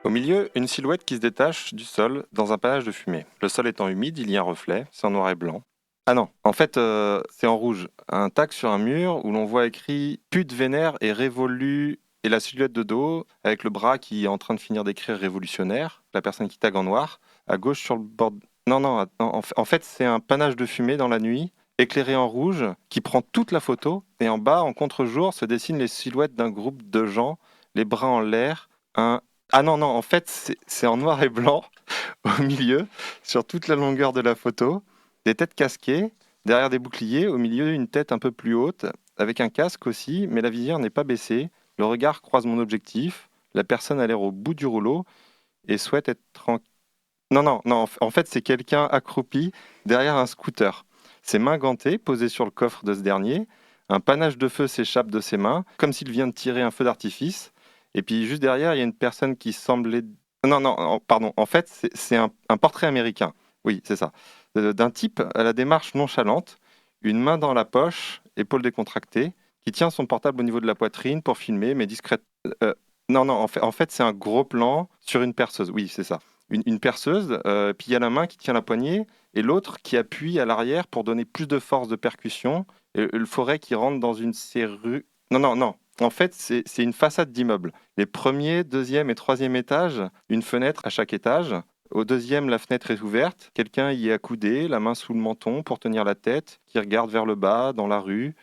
Au milieu, une silhouette qui se détache du sol dans un panache de fumée. Le sol étant humide, il y a un reflet, c'est en noir et blanc. Ah non, en fait, c'est en rouge. Un tag sur un mur où l'on voit écrit pute vénère et révolu et la silhouette de dos avec le bras qui est en train de finir d'écrire révolutionnaire. La personne qui tag en noir. À gauche sur le bord. Non, non, attends, en fait, c'est un panache de fumée dans la nuit, éclairé en rouge, qui prend toute la photo. Et en bas, en contre-jour, se dessinent les silhouettes d'un groupe de gens, les bras en l'air. Un... Ah non, non, en fait, c'est en noir et blanc au milieu, sur toute la longueur de la photo, des têtes casquées, derrière des boucliers, au milieu une tête un peu plus haute, avec un casque aussi, mais la visière n'est pas baissée. Le regard croise mon objectif, la personne a l'air au bout du rouleau et souhaite être tranquille. Non, non, non, en fait c'est quelqu'un accroupi derrière un scooter. Ses mains gantées, posées sur le coffre de ce dernier, un panache de feu s'échappe de ses mains, comme s'il vient de tirer un feu d'artifice. Et puis juste derrière, il y a une personne qui semblait... Non, non, pardon, en fait c'est un portrait américain. Oui, c'est ça. D'un type à la démarche nonchalante, une main dans la poche, épaules décontractées, qui tient son portable au niveau de la poitrine pour filmer, mais discrète. Non, non, en fait c'est un gros plan sur une perceuse. Oui, c'est ça. Une perceuse, puis il y a la main qui tient la poignée et l'autre qui appuie à l'arrière pour donner plus de force de percussion. Et le forêt qui rentre dans une serrure. Non, non, non. En fait, c'est une façade d'immeuble. Les premiers, deuxième et troisième étages, une fenêtre à chaque étage. Au deuxième, la fenêtre est ouverte. Quelqu'un y est accoudé, la main sous le menton pour tenir la tête, qui regarde vers le bas, dans la rue.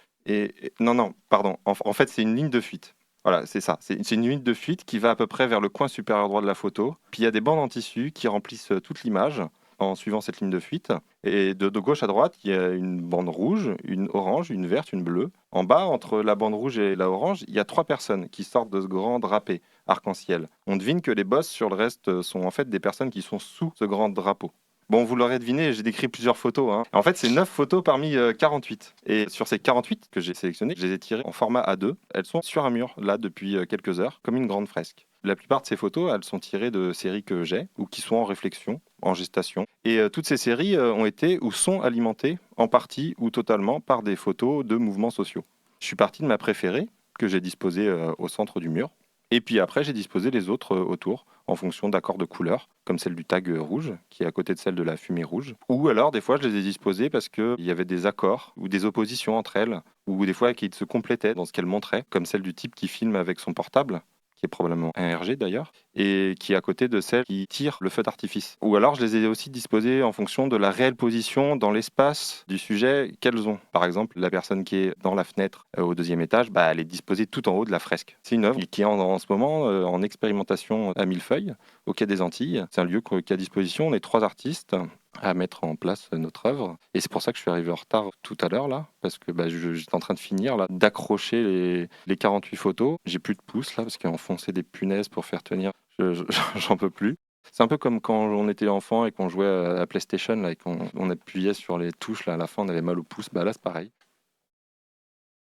Non, non, pardon. En fait, c'est une ligne de fuite. Voilà, c'est ça. C'est une ligne de fuite qui va à peu près vers le coin supérieur droit de la photo. Puis il y a des bandes en tissu qui remplissent toute l'image en suivant cette ligne de fuite. Et de gauche à droite, il y a une bande rouge, une orange, une verte, une bleue. En bas, entre la bande rouge et la orange, il y a trois personnes qui sortent de ce grand drapé arc-en-ciel. On devine que les bosses sur le reste sont en fait des personnes qui sont sous ce grand drapeau. Bon, vous l'aurez deviné, j'ai décrit plusieurs photos, hein. En fait, c'est 9 photos parmi 48. Et sur ces 48 que j'ai sélectionnées, je les ai tirées en format A2. Elles sont sur un mur, là, depuis quelques heures, comme une grande fresque. La plupart de ces photos, elles sont tirées de séries que j'ai ou qui sont en réflexion, en gestation. Et toutes ces séries ont été ou sont alimentées en partie ou totalement par des photos de mouvements sociaux. Je suis parti de ma préférée, que j'ai disposée au centre du mur. Et puis après, j'ai disposé les autres autour, en fonction d'accords de couleurs, comme celle du tag rouge, qui est à côté de celle de la fumée rouge. Ou alors, des fois, je les ai disposées parce qu'il y avait des accords ou des oppositions entre elles, ou des fois qui se complétaient dans ce qu'elles montraient, comme celle du type qui filme avec son portable, qui est probablement un RG d'ailleurs, et qui est à côté de celle qui tire le feu d'artifice. Ou alors, je les ai aussi disposées en fonction de la réelle position dans l'espace du sujet qu'elles ont. Par exemple, la personne qui est dans la fenêtre au deuxième étage, bah, elle est disposée tout en haut de la fresque. C'est une œuvre qui est en ce moment en expérimentation à Millefeuille, au Quai des Antilles. C'est un lieu qui est à disposition. On est trois artistes à mettre en place notre œuvre. Et c'est pour ça que je suis arrivé en retard tout à l'heure, là, parce que bah, j'étais en train de finir là, d'accrocher les 48 photos. J'ai plus de pouces, là, parce qu'ils ont enfoncé des punaises pour faire tenir. J'en peux plus. C'est un peu comme quand on était enfant et qu'on jouait à la PlayStation, là, et qu'on appuyait sur les touches, là, à la fin, on avait mal au pouce. Bah, là, c'est pareil.